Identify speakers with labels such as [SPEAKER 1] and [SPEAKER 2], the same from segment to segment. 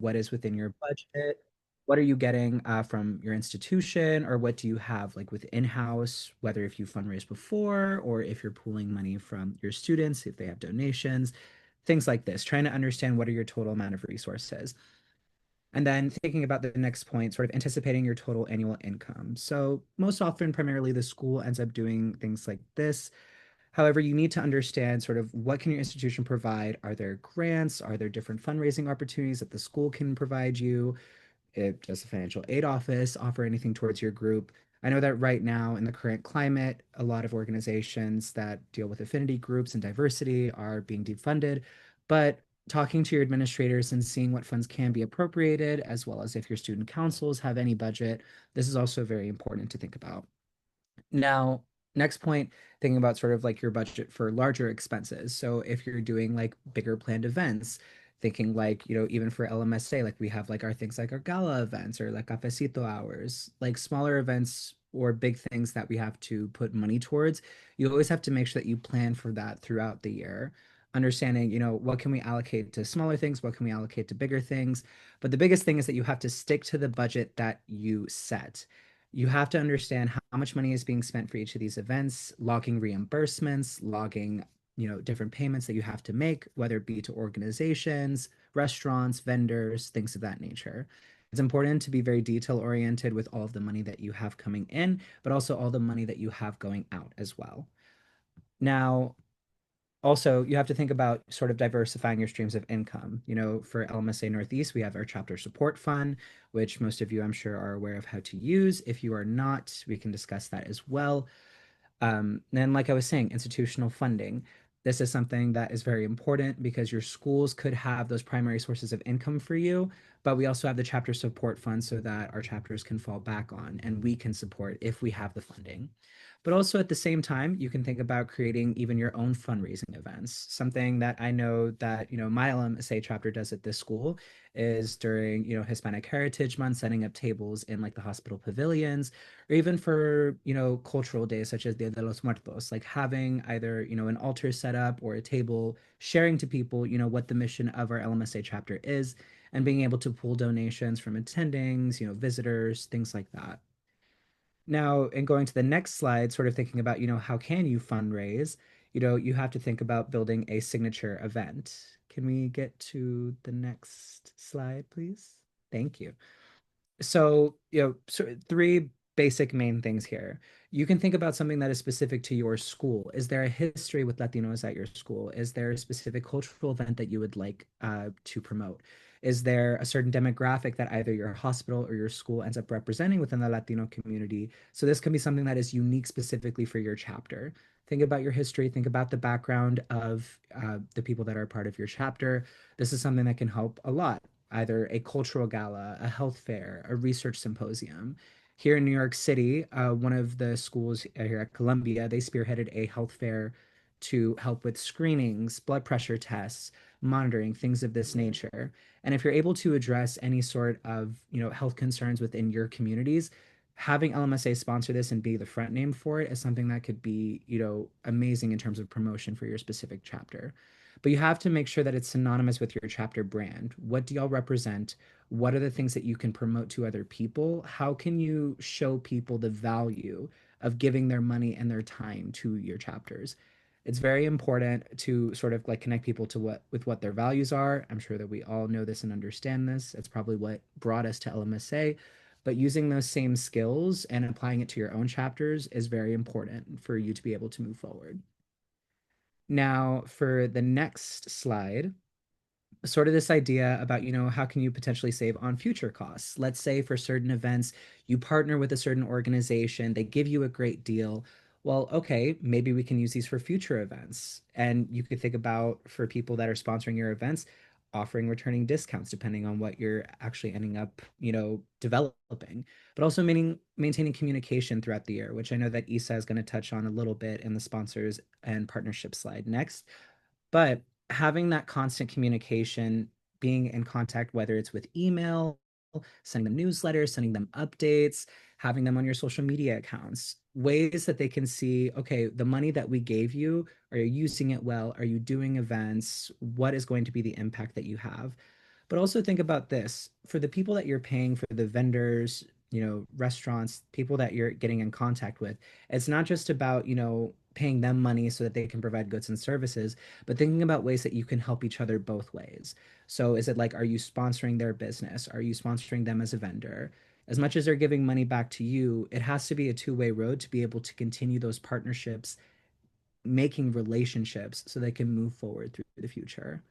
[SPEAKER 1] what is within your budget, what are you getting from your institution, or what do you have like with in-house, whether if you fundraised before or if you're pooling money from your students, if they have donations, things like this, trying to understand what are your total amount of resources. And then thinking about the next point, sort of anticipating your total annual income. So most often, primarily the school ends up doing things like this. However, you need to understand sort of what can your institution provide? Are there grants? Are there different fundraising opportunities that the school can provide you? Does the financial aid office offer anything towards your group? I know that right now in the current climate, a lot of organizations that deal with affinity groups and diversity are being defunded, but talking to your administrators and seeing what funds can be appropriated, as well as if your student councils have any budget, this is also very important to think about. Now, next point, thinking about sort of like your budget for larger expenses. So if you're doing like bigger planned events, thinking like, even for LMSA, like we have like our things like our gala events or like cafecito hours, like smaller events or big things that we have to put money towards, you always have to make sure that you plan for that throughout the year. Understanding, what can we allocate to smaller things? What can we allocate to bigger things? But the biggest thing is that you have to stick to the budget that you set. You have to understand how much money is being spent for each of these events, logging reimbursements, logging, different payments that you have to make, whether it be to organizations, restaurants, vendors, things of that nature. It's important to be very detail oriented with all of the money that you have coming in, but also all the money that you have going out as well. Now, also, you have to think about sort of diversifying your streams of income. For LMSA Northeast, we have our chapter support fund, which most of you, I'm sure, are aware of how to use. If you are not, we can discuss that as well. Then, like I was saying, institutional funding. This is something that is very important because your schools could have those primary sources of income for you, but we also have the chapter support fund so that our chapters can fall back on and we can support if we have the funding. But also at the same time, you can think about creating even your own fundraising events. Something that I know that, my LMSA chapter does at this school is during, Hispanic Heritage Month, setting up tables in like the hospital pavilions, or even for, cultural days such as Dia de los Muertos, like having either, an altar set up or a table, sharing to people, what the mission of our LMSA chapter is, and being able to pool donations from attendings, visitors, things like that. Now, and going to the next slide, sort of thinking about, how can you fundraise? You have to think about building a signature event. Can we get to the next slide, please? Thank you. So, three basic main things here. You can think about something that is specific to your school. Is there a history with Latinos at your school? Is there a specific cultural event that you would like to promote? Is there a certain demographic that either your hospital or your school ends up representing within the Latino community? So this can be something that is unique specifically for your chapter. Think about your history, think about the background of the people that are part of your chapter. This is something that can help a lot, either a cultural gala, a health fair, a research symposium. Here in New York City, one of the schools here at Columbia, they spearheaded a health fair to help with screenings, blood pressure tests, monitoring, things of this nature. And if you're able to address any sort of, health concerns within your communities, having LMSA sponsor this and be the front name for it is something that could be, amazing in terms of promotion for your specific chapter. But you have to make sure that it's synonymous with your chapter brand. What do y'all represent? What are the things that you can promote to other people? How can you show people the value of giving their money and their time to your chapters? It's very important to sort of like connect people to what their values are. I'm sure that we all know this and understand this. It's probably what brought us to LMSA, but using those same skills and applying it to your own chapters is very important for you to be able to move forward. Now, for the next slide, sort of this idea about, how can you potentially save on future costs? Let's say for certain events, you partner with a certain organization, they give you a great deal. Well, okay, maybe we can use these for future events. And you could think about for people that are sponsoring your events, offering returning discounts depending on what you're actually ending up, developing, but also maintaining communication throughout the year, which I know that Isa is going to touch on a little bit in the sponsors and partnership slide next. But having that constant communication, being in contact, whether it's with email, sending them newsletters, sending them updates, having them on your social media accounts, ways that they can see, okay, the money that we gave you, are you using it well? Are you doing events? What is going to be the impact that you have? But also think about this for the people that you're paying, for the vendors, restaurants, people that you're getting in contact with. It's not just about, paying them money so that they can provide goods and services, but thinking about ways that you can help each other both ways. So is it like, are you sponsoring their business? Are you sponsoring them as a vendor? As much as they're giving money back to you, it has to be a two-way road to be able to continue those partnerships, making relationships so they can move forward through the future.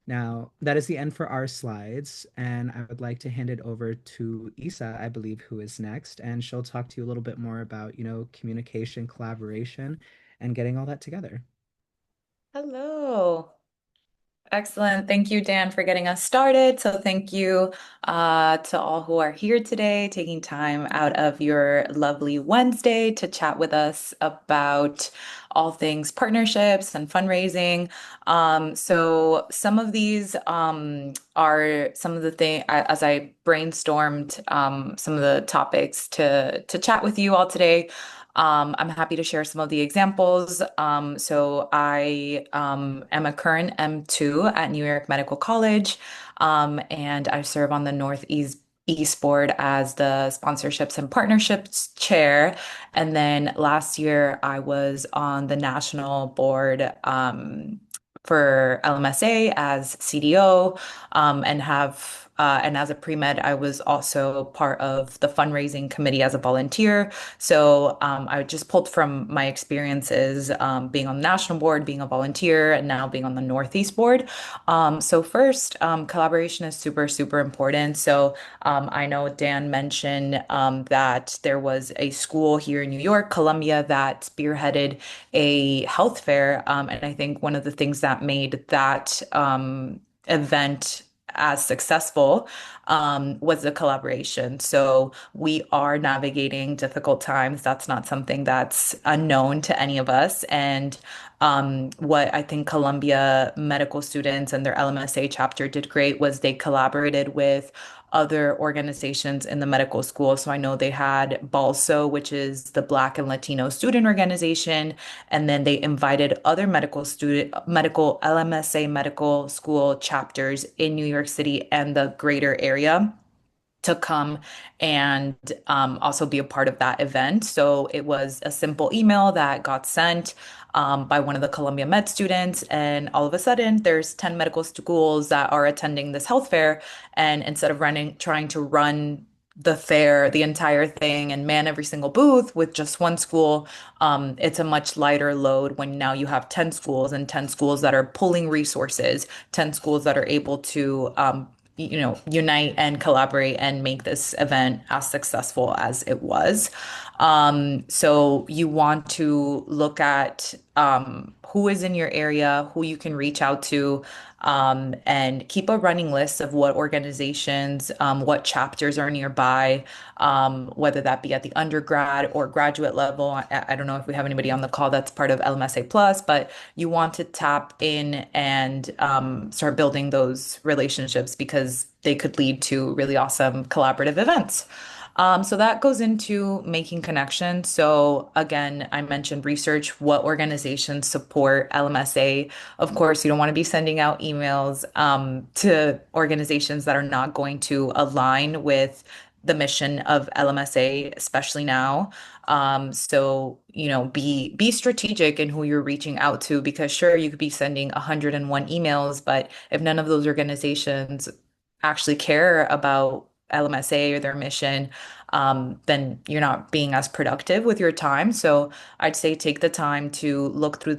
[SPEAKER 1] Now, that is the end for our slides, and I would like to hand it over to Isa, I believe, who is next, and she'll talk to you a little bit more about, communication, collaboration, and getting all that together.
[SPEAKER 2] Hello. Excellent. Thank you, Dan, for getting us started. So, thank you to all who are here today, taking time out of your lovely Wednesday to chat with us about all things partnerships and fundraising. So, some of these are some of the things as I brainstormed some of the topics to chat with you all today. I'm happy to share some of the examples. So I am a current M2 at New York Medical College, and I serve on the Northeast East Board as the sponsorships and partnerships chair. And then last year I was on the national board for LMSA as CDO, and as a pre-med, I was also part of the fundraising committee as a volunteer. So I just pulled from my experiences being on the national board, being a volunteer, and now being on the Northeast board. So first, collaboration is super, super important. So I know Dan mentioned that there was a school here in New York, Columbia, that spearheaded a health fair. And I think one of the things that made that event as successful was the collaboration. So we are navigating difficult times. That's not something that's unknown to any of us. And what I think Columbia medical students and their LMSA chapter did great was they collaborated with other organizations in the medical school. So I know they had BALSO, which is the Black and Latino student organization, and then they invited other medical LMSA medical school chapters in New York City and the greater area to come and also be a part of that event. So it was a simple email that got sent by one of the Columbia Med students. And all of a sudden, there's 10 medical schools that are attending this health fair. And instead of trying to run the fair, the entire thing, and man every single booth with just one school, it's a much lighter load when now you have 10 schools and 10 schools that are pulling resources, 10 schools that are able to unite and collaborate and make this event as successful as it was. So you want to look at who is in your area, who you can reach out to, and keep a running list of what organizations, what chapters are nearby, whether that be at the undergrad or graduate level. I don't know if we have anybody on the call that's part of LMSA Plus, but you want to tap in and start building those relationships because they could lead to really awesome collaborative events. So that goes into making connections. So again, I mentioned research, what organizations support LMSA. Of course, you don't want to be sending out emails to organizations that are not going to align with the mission of LMSA, especially now. So, be strategic in who you're reaching out to because sure, you could be sending 101 emails, but if none of those organizations actually care about LMSA or their mission, then you're not being as productive with your time. So I'd say take the time to look through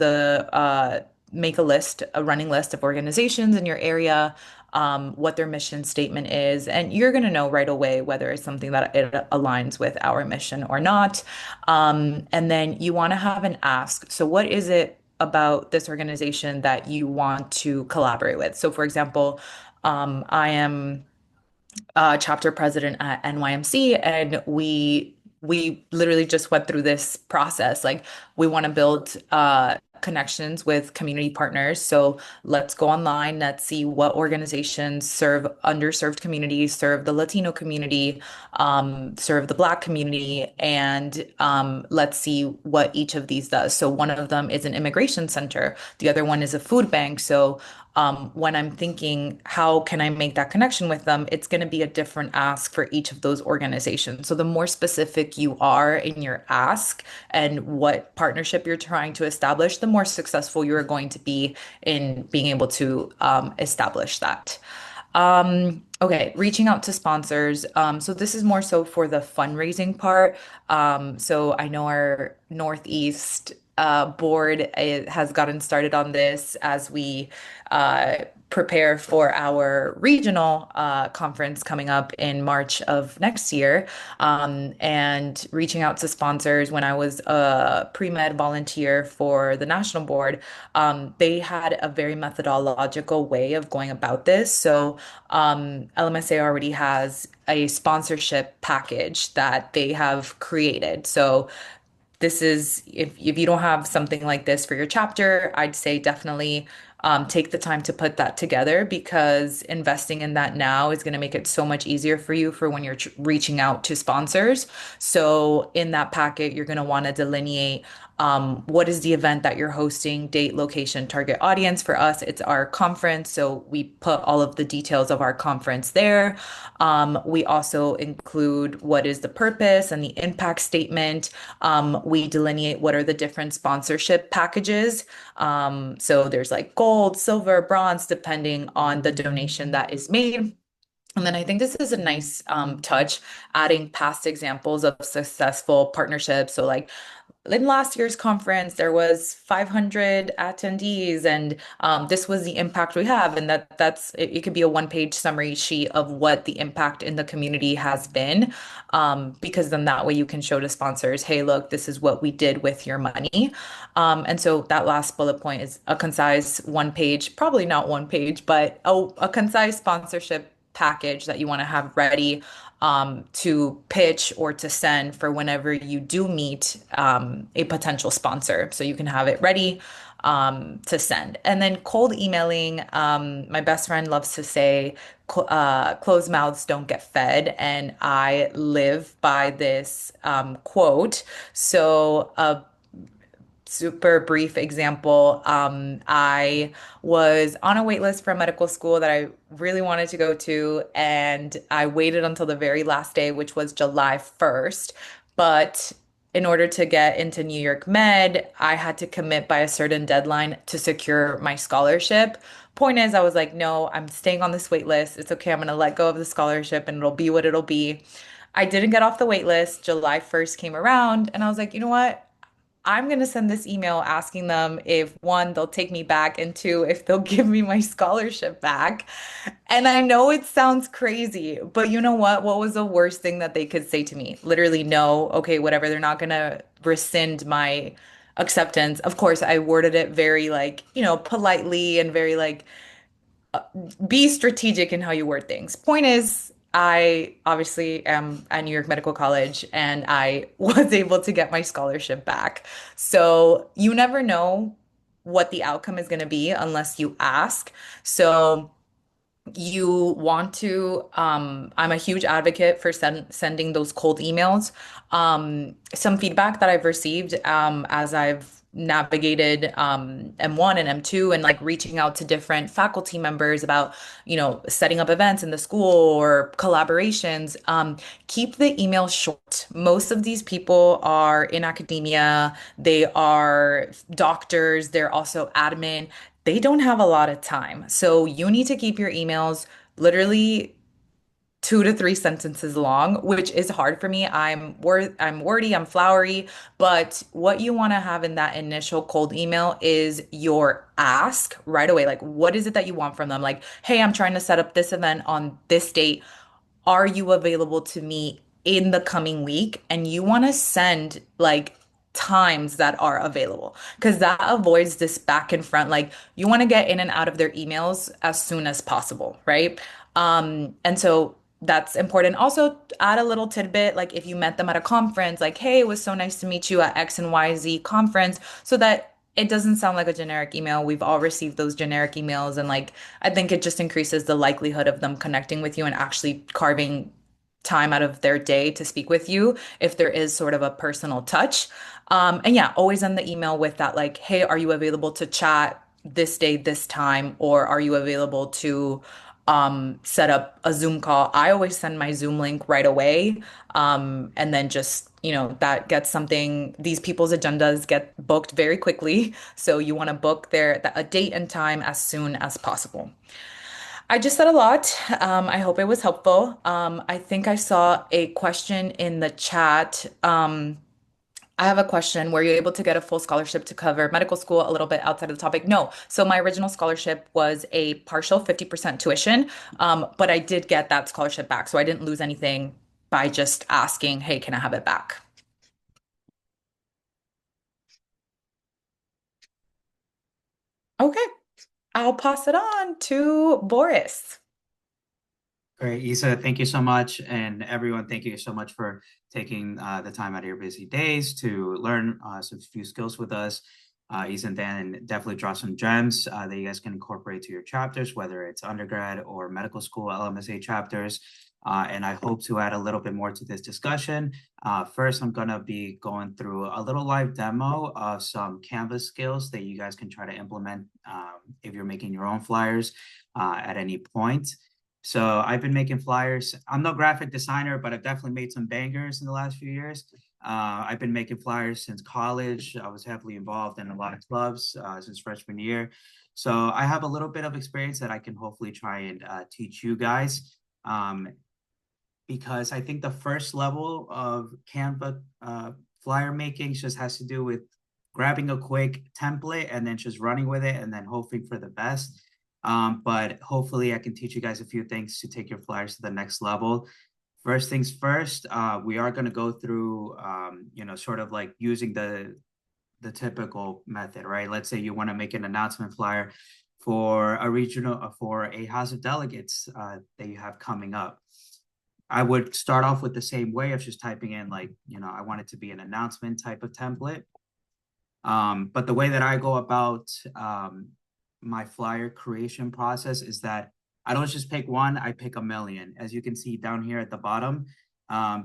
[SPEAKER 2] make a running list of organizations in your area, what their mission statement is, and you're going to know right away whether it's something that it aligns with our mission or not. And then you want to have an ask. So what is it about this organization that you want to collaborate with? So for example, I am chapter president at NYMC, and we literally just went through this process. Like we want to build connections with community partners. So let's go online, let's see what organizations serve underserved communities, serve the Latino community, serve the Black community, and let's see what each of these does. So one of them is an immigration center, the other one is a food bank. So when I'm thinking, how can I make that connection with them? It's going to be a different ask for each of those organizations. So the more specific you are in your ask and what partnership you're trying to establish, the more successful you're going to be in being able to establish that. Okay, reaching out to sponsors. So this is more so for the fundraising part. So I know our Northeast board has gotten started on this as we prepare for our regional conference coming up in March of next year. And reaching out to sponsors when I was a pre-med volunteer for the national board, they had a very methodological way of going about this. So LMSA already has a sponsorship package that they have created. So this is if you don't have something like this for your chapter, I'd say definitely take the time to put that together because investing in that now is going to make it so much easier for you for when you're reaching out to sponsors. So in that packet, you're going to want to delineate what is the event that you're hosting, date, location, target audience. For us, it's our conference. So we put all of the details of our conference there. We also include what is the purpose and the impact statement. We delineate what are the different sponsorship packages. So there's like gold, silver, bronze, depending on the donation that is made. And then I think this is a nice touch, adding past examples of successful partnerships. So like in last year's conference, there was 500 attendees, and this was the impact we have. And it could be a one-page summary sheet of what the impact in the community has been, because then that way you can show to sponsors, hey, look, this is what we did with your money. And so that last bullet point is a concise one page, probably not one page, but a concise sponsorship package that you want to have ready to pitch or to send for whenever you do meet a potential sponsor. So you can have it ready to send. And then cold emailing, my best friend loves to say, closed mouths don't get fed. And I live by this quote. So, super brief example. I was on a wait list for a medical school that I really wanted to go to, and I waited until the very last day, which was July 1st. But in order to get into New York Med, I had to commit by a certain deadline to secure my scholarship. Point is, I was like, no, I'm staying on this wait list. It's okay. I'm going to let go of the scholarship and it'll be what it'll be. I didn't get off the wait list. July 1st came around, and I was like, you know what? I'm going to send this email asking them if one, they'll take me back, and two, if they'll give me my scholarship back. And I know it sounds crazy, but you know what? What was the worst thing that they could say to me? Literally, no, okay, whatever. They're not going to rescind my acceptance. Of course, I worded it very like, politely and very like, be strategic in how you word things. Point is, I obviously am at New York Medical College and I was able to get my scholarship back. So you never know what the outcome is going to be unless you ask. So you want to, I'm a huge advocate for sending those cold emails. Some feedback that I've received as I've navigated M1 and M2 and like reaching out to different faculty members about, setting up events in the school or collaborations, keep the email short. Most of these people are in academia, they are doctors, they're also admin. They don't have a lot of time. So you need to keep your emails literally 2 to 3 sentences long, which is hard for me. I'm wordy, I'm flowery, but what you want to have in that initial cold email is your ask right away. Like, what is it that you want from them? Like, hey, I'm trying to set up this event on this date. Are you available to meet in the coming week? And you want to send like times that are available because that avoids this back and front. Like you want to get in and out of their emails as soon as possible, right? And so that's important. Also, add a little tidbit like if you met them at a conference, like, hey, it was so nice to meet you at X and YZ conference, so that it doesn't sound like a generic email. We've all received those generic emails, and like I think it just increases the likelihood of them connecting with you and actually carving time out of their day to speak with you if there is sort of a personal touch. And yeah, always end the email with that, like, hey, are you available to chat? this day, this time, or are you available to set up a Zoom call? I always send my Zoom link right away. And then just, that gets something, these people's agendas get booked very quickly. So you want to book a date and time as soon as possible. I just said a lot. I hope it was helpful. I think I saw a question in the chat. I have a question. Were you able to get a full scholarship to cover medical school a little bit outside of the topic? No. So my original scholarship was a partial 50% tuition, but I did get that scholarship back. So I didn't lose anything by just asking, hey, can I have it back? Okay, I'll pass it on to Boris.
[SPEAKER 3] Great, Isa, thank you so much. And everyone, thank you so much for taking the time out of your busy days to learn some few skills with us. Isa and Dan, and definitely draw some gems that you guys can incorporate to your chapters, whether it's undergrad or medical school LMSA chapters. And I hope to add a little bit more to this discussion. First, I'm going to be going through a little live demo of some Canvas skills that you guys can try to implement if you're making your own flyers at any point. So I've been making flyers. I'm no graphic designer, but I've definitely made some bangers in the last few years. I've been making flyers since college. I was heavily involved in a lot of clubs since freshman year. So I have a little bit of experience that I can hopefully try and teach you guys. Because I think the first level of Canva flyer making just has to do with grabbing a quick template and then just running with it and then hoping for the best. But hopefully I can teach you guys a few things to take your flyers to the next level. First things first, we are going to go through, sort of like using the typical method, right? Let's say you want to make an announcement flyer for a House of Delegates that you have coming up. I would start off with the same way of just typing in I want it to be an announcement type of template. But the way that I go about my flyer creation process is that I don't just pick one, I pick a million, as you can see down here at the bottom,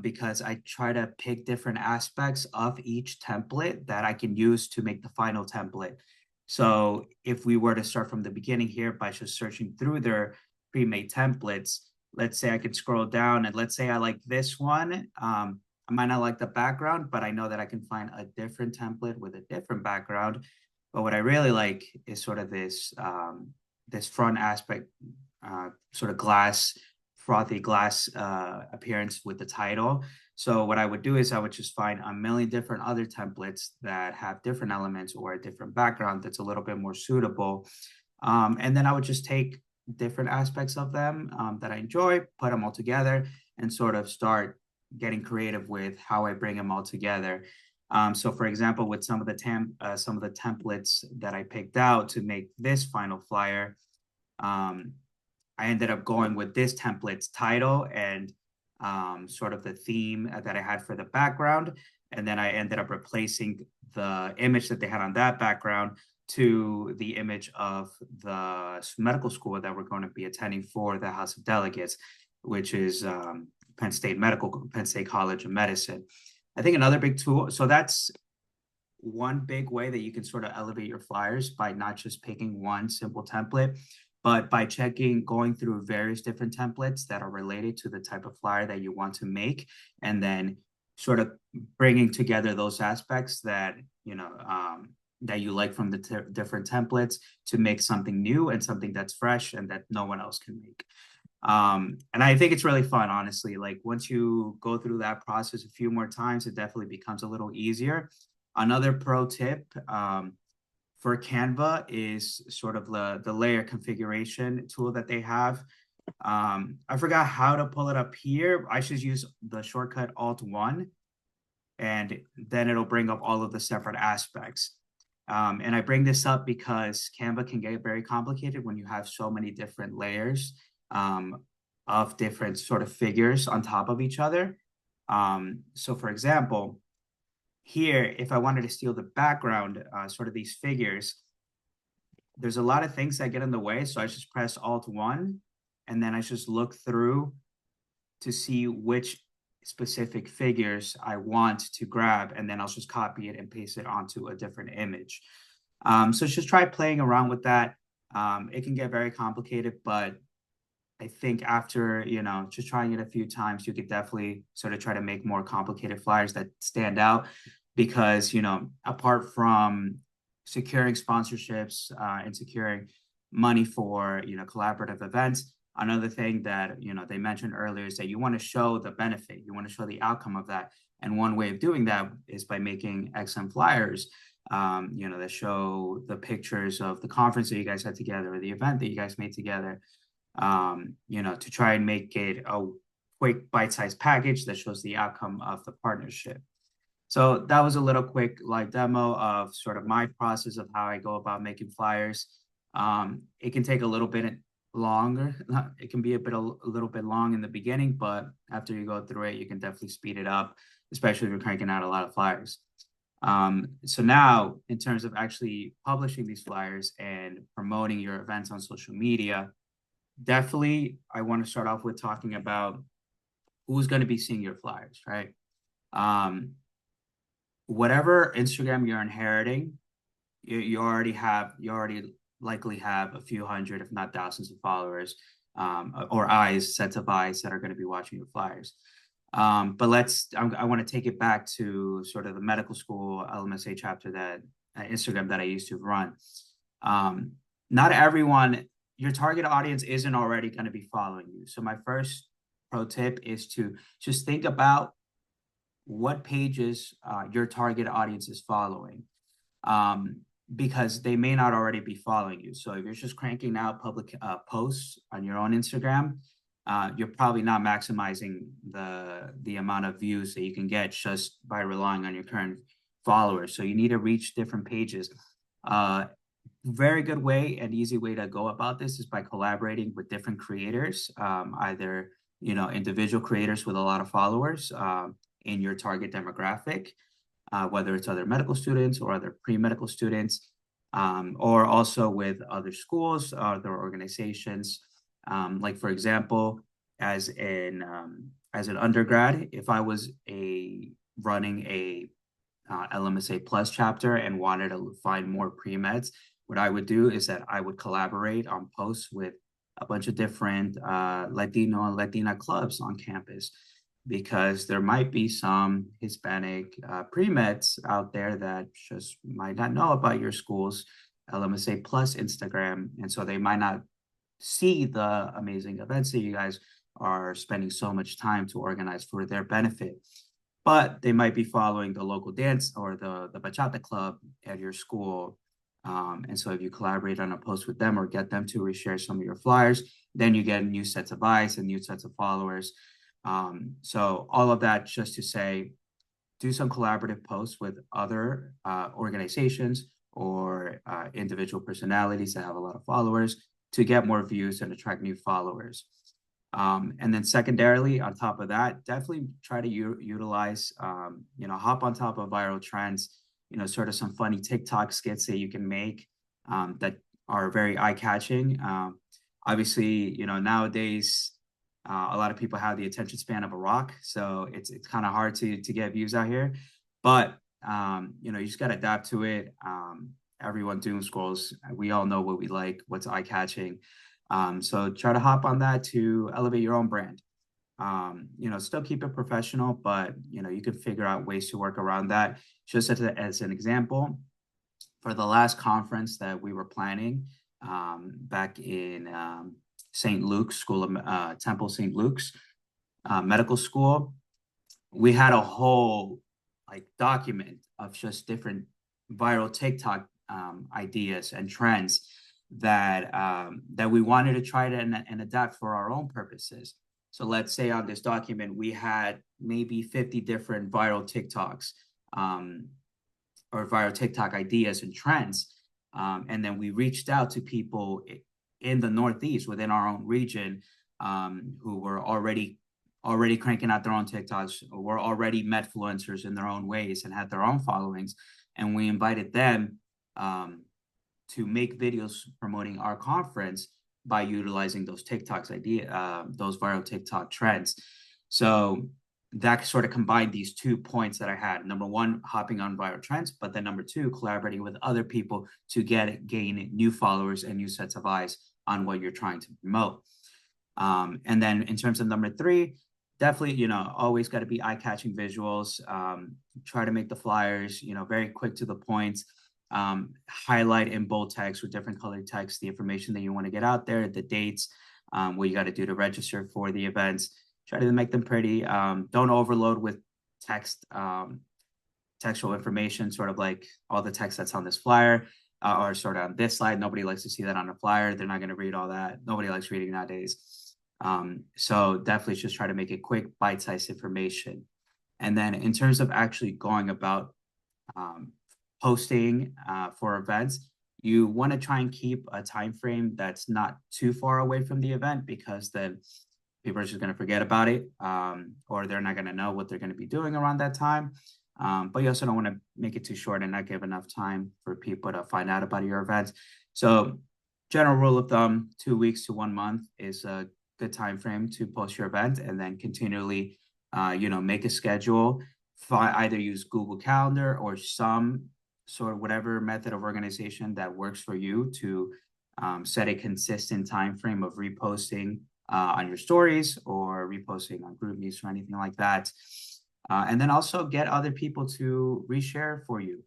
[SPEAKER 3] because I try to pick different aspects of each template that I can use to make the final template. So if we were to start from the beginning here by just searching through their pre-made templates, let's say I could scroll down and let's say I like this one. I might not like the background, but I know that I can find a different template with a different background. But what I really like is sort of this front aspect, sort of frothy glass appearance with the title. So what I would do is I would just find a million different other templates that have different elements or a different background that's a little bit more suitable. And then I would just take different aspects of them that I enjoy, put them all together, and sort of start getting creative with how I bring them all together. So, for example, with some of the templates that I picked out to make this final flyer, I ended up going with this template's title and sort of the theme that I had for the background, and then I ended up replacing the image that they had on that background to the image of the medical school that we're going to be attending for the House of Delegates, which is Penn State College of Medicine. I think another big tool, so that's one big way that you can sort of elevate your flyers by not just picking one simple template, but by going through various different templates that are related to the type of flyer that you want to make, and then sort of bringing together those aspects that, that you like from the different templates to make something new and something that's fresh and that no one else can make. And I think it's really fun, honestly. Like once you go through that process a few more times, it definitely becomes a little easier. Another pro tip for Canva is sort of the layer configuration tool that they have. I forgot how to pull it up here. I should use the shortcut Alt-1, and then it'll bring up all of the separate aspects. And I bring this up because Canva can get very complicated when you have so many different layers of different sort of figures on top of each other. So for example, here, if I wanted to steal the background, sort of these figures, there's a lot of things that get in the way. So I just press Alt-1, and then I just look through to see which specific figures I want to grab, and then I'll just copy it and paste it onto a different image. So just try playing around with that. It can get very complicated, but I think after, just trying it a few times, you could definitely sort of try to make more complicated flyers that stand out because, apart from securing sponsorships and securing money for, collaborative events, another thing that, they mentioned earlier is that you want to show the benefit, you want to show the outcome of that. And one way of doing that is by making excellent flyers, that show the pictures of the conference that you guys had together or the event that you guys made together, to try and make it a quick bite-sized package that shows the outcome of the partnership. So that was a little quick live demo of sort of my process of how I go about making flyers. It can take a little bit longer. It can be a little bit long in the beginning, but after you go through it, you can definitely speed it up, especially if you're cranking out a lot of flyers. So now, in terms of actually publishing these flyers and promoting your events on social media, definitely I want to start off with talking about who's going to be seeing your flyers, right? Whatever Instagram you're inheriting, you already likely have a few hundred, if not thousands of followers, or sets of eyes that are going to be watching your flyers. But I want to take it back to sort of the medical school LMSA chapter that Instagram that I used to run. Not everyone, your target audience isn't already going to be following you. So my first pro tip is to just think about what pages your target audience is following, because they may not already be following you. So if you're just cranking out public posts on your own Instagram, you're probably not maximizing the amount of views that you can get just by relying on your current followers. So you need to reach different pages. Very good way and easy way to go about this is by collaborating with different creators, either individual creators with a lot of followers in your target demographic, whether it's other medical students or other pre-medical students, or also with other schools, other organizations. Like for example, as an undergrad, if I was running a LMSA Plus chapter and wanted to find more pre-meds, what I would do is that I would collaborate on posts with a bunch of different Latino and Latina clubs on campus, because there might be some Hispanic pre-meds out there that just might not know about your school's LMSA Plus Instagram. And so they might not see the amazing events that you guys are spending so much time to organize for their benefit. But they might be following the local dance or the bachata club at your school. And so if you collaborate on a post with them or get them to reshare some of your flyers, then you get new sets of eyes and new sets of followers. So all of that just to say, do some collaborative posts with other organizations or individual personalities that have a lot of followers to get more views and attract new followers. And then secondarily, on top of that, definitely try to utilize, hop on top of viral trends, sort of some funny TikTok skits that you can make that are very eye-catching. Obviously, nowadays, a lot of people have the attention span of a rock, so it's kind of hard to get views out here. But you just got to adapt to it. Everyone doom scrolls. We all know what we like, what's eye-catching. So try to hop on that to elevate your own brand. Still keep it professional, but you can figure out ways to work around that. Just as an example, for the last conference that we were planning back in St. Luke's School of Temple St. Luke's Medical School, we had a whole document of just different viral TikTok ideas and trends that we wanted to try to and adapt for our own purposes. So let's say on this document, we had maybe 50 different viral TikToks or viral TikTok ideas and trends. And then we reached out to people in the Northeast within our own region who were already cranking out their own TikToks, or were already medfluencers in their own ways and had their own followings. And we invited them to make videos promoting our conference by utilizing those TikToks those viral TikTok trends. So that sort of combined these 2 points that I had. Number one, hopping on viral trends, but then number two, collaborating with other people to gain new followers and new sets of eyes on what you're trying to promote. And then in terms of number three, definitely, always got to be eye-catching visuals. Try to make the flyers, very quick to the point. Highlight in bold text with different colored text the information that you want to get out there, the dates, what you got to do to register for the events. Try to make them pretty. Don't overload with textual information, sort of like all the text that's on this flyer or sort of on this slide. Nobody likes to see that on a flyer. They're not going to read all that. Nobody likes reading nowadays. So definitely just try to make it quick, bite-sized information. And then in terms of actually going about posting for events, you want to try and keep a time frame that's not too far away from the event, because then people are just going to forget about it, or they're not going to know what they're going to be doing around that time. But you also don't want to make it too short and not give enough time for people to find out about your events. So general rule of thumb, 2 weeks to 1 month is a good time frame to post your event, and then continually, make a schedule. Either use Google Calendar or some sort of whatever method of organization that works for you to set a consistent time frame of reposting on your stories or reposting on GroupMe or anything like that. And then also get other people to reshare for you.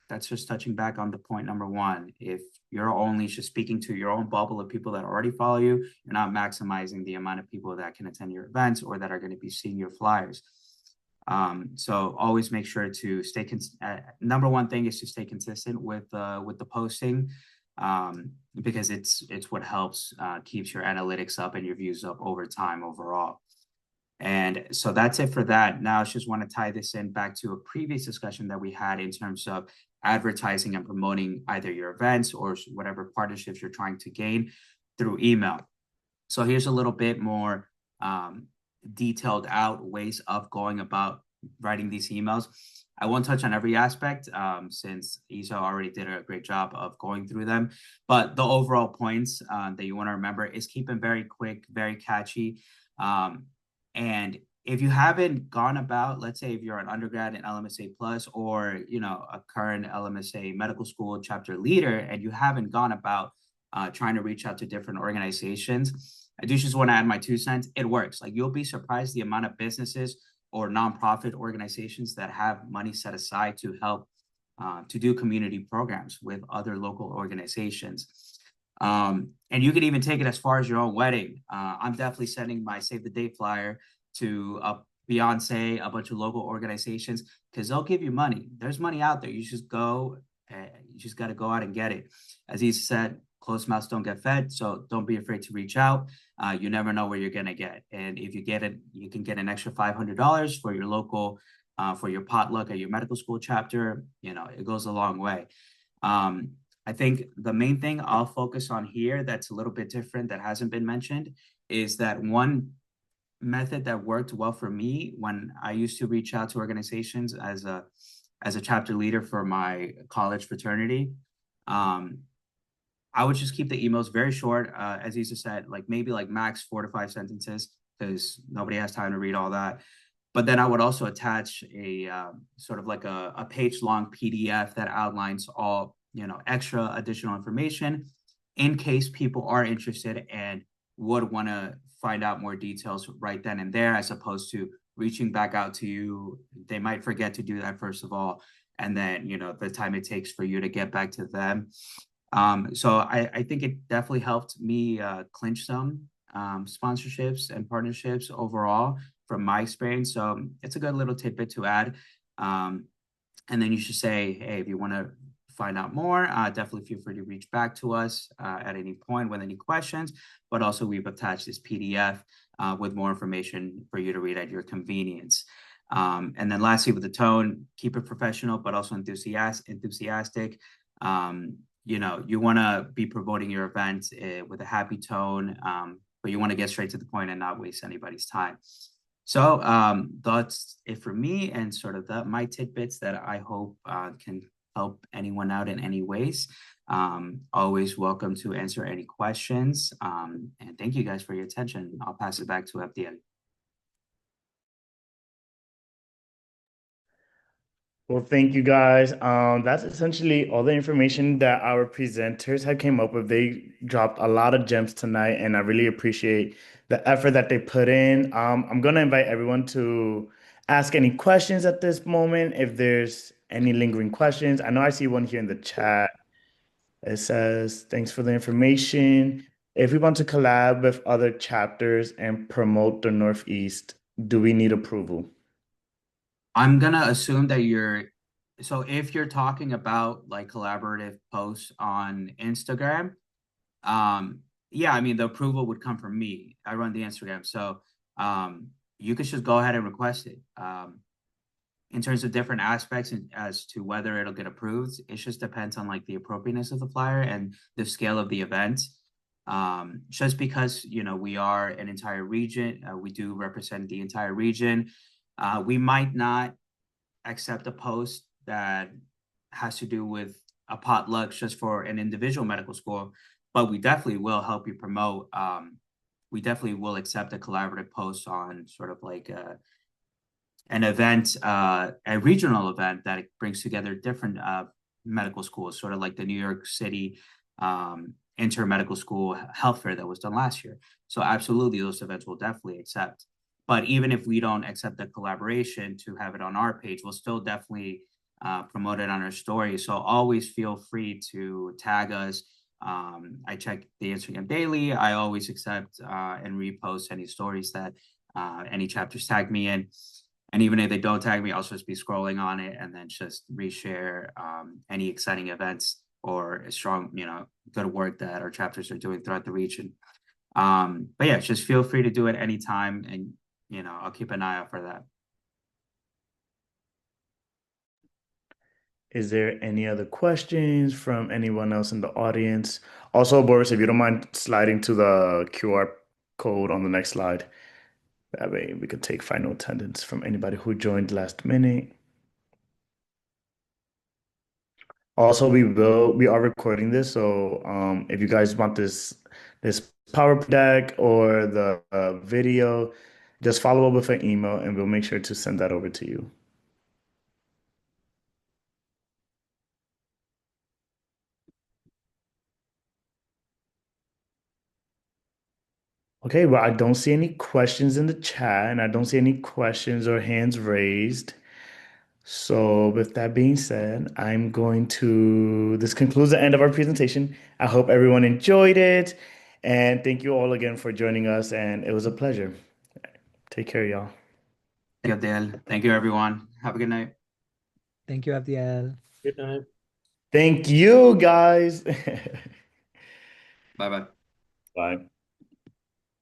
[SPEAKER 3] That's just touching back on the point number one. If you're only just speaking to your own bubble of people that already follow you, you're not maximizing the amount of people that can attend your events or that are going to be seeing your flyers. So always make sure to stay number one thing is to stay consistent with the posting, because it's what helps keeps your analytics up and your views up over time overall. And so that's it for that. Now I just want to tie this in back to a previous discussion that we had in terms of advertising and promoting either your events or whatever partnerships you're trying to gain through email. So here's a little bit more detailed out ways of going about writing these emails. I won't touch on every aspect since Isa already did a great job of going through them. But the overall points that you want to remember is keep them very quick, very catchy. And if you haven't gone about, let's say if you're an undergrad in LMSA Plus or, a current LMSA medical school chapter leader, and you haven't gone about trying to reach out to different organizations, I do just want to add my 2 cents. It works. Like, you'll be surprised the amount of businesses or nonprofit organizations that have money set aside to help to do community programs with other local organizations. And you can even take it as far as your own wedding. I'm definitely sending my save the date flyer to Beyonce, a bunch of local organizations, because they'll give you money. There's money out there. You just go, you just got to go out and get it. As he said, closed mouths don't get fed. So don't be afraid to reach out. You never know where you're going to get. And if you get it, you can get an extra $500 for your local, for your potluck at your medical school chapter. It goes a long way. I think the main thing I'll focus on here that's a little bit different that hasn't been mentioned is that one method that worked well for me when I used to reach out to organizations as a chapter leader for my college fraternity. I would just keep the emails very short, as Isa said, maybe max 4 to 5 sentences, because nobody has time to read all that. But then I would also attach a sort of a page-long PDF that outlines all extra additional information in case people are interested and would want to find out more details right then and there, as opposed to reaching back out to you. They might forget to do that first of all, and then the time it takes for you to get back to them. So I think it definitely helped me clinch some sponsorships and partnerships overall from my experience. So it's a good little tidbit to add. And then you should say, hey, if you want to find out more, definitely feel free to reach back to us at any point with any questions. But also, we've attached this PDF with more information for you to read at your convenience. And then lastly, with the tone, keep it professional, but also enthusiastic. You want to be promoting your event with a happy tone, but you want to get straight to the point and not waste anybody's time. So that's it for me, and sort of my tidbits that I hope can help anyone out in any ways. Always welcome to answer any questions. And thank you guys for your attention. I'll pass it back to FDN.
[SPEAKER 4] Well, thank you guys. That's essentially all the information that our presenters had came up with. They dropped a lot of gems tonight, and I really appreciate the effort that they put in. I'm gonna invite everyone to ask any questions at this moment if there's any lingering questions. I know I see one here in the chat. It says, "Thanks for the information. If we want to collab with other chapters and promote the Northeast, do we need approval?"
[SPEAKER 3] I'm gonna assume that so if you're talking about like collaborative posts on Instagram, yeah, I mean the approval would come from me. I run the Instagram, so you could just go ahead and request it. In terms of different aspects as to whether it'll get approved, it just depends on like the appropriateness of the flyer and the scale of the event. Just because we are an entire region, we do represent the entire region. We might not accept a post that has to do with a potluck just for an individual medical school, but we definitely will help you promote. We definitely will accept a collaborative post on sort of like an event, a regional event that brings together different medical schools, sort of like the New York City Inter-Medical School Health Fair that was done last year. So absolutely, those events will definitely accept. But even if we don't accept the collaboration to have it on our page, we'll still definitely promote it on our story. So always feel free to tag us. I check the Instagram daily. I always accept and repost any stories that any chapters tag me in. And even if they don't tag me, I'll just be scrolling on it and then just reshare any exciting events or strong, good work that our chapters are doing throughout the region. But yeah, just feel free to do it anytime, and I'll keep an eye out for that.
[SPEAKER 4] Is there any other questions from anyone else in the audience? Also, Boris, if you don't mind sliding to the QR code on the next slide, that way we could take final attendance from anybody who joined last minute. Also, we are recording this, so if you guys want this power deck or the video, just follow up with an email and we'll make sure to send that over to you. Okay, well, I don't see any questions in the chat and I don't see any questions or hands raised. So with that being said, this concludes the end of our presentation. I hope everyone enjoyed it. And thank you all again for joining us. And it was a pleasure. Take care, y'all.
[SPEAKER 3] Thank you, Abdel. Thank you, everyone. Have a good night.
[SPEAKER 1] Thank you, Abdiel.
[SPEAKER 5] Good night.
[SPEAKER 4] Thank you, guys.
[SPEAKER 3] Bye bye.
[SPEAKER 4] Bye.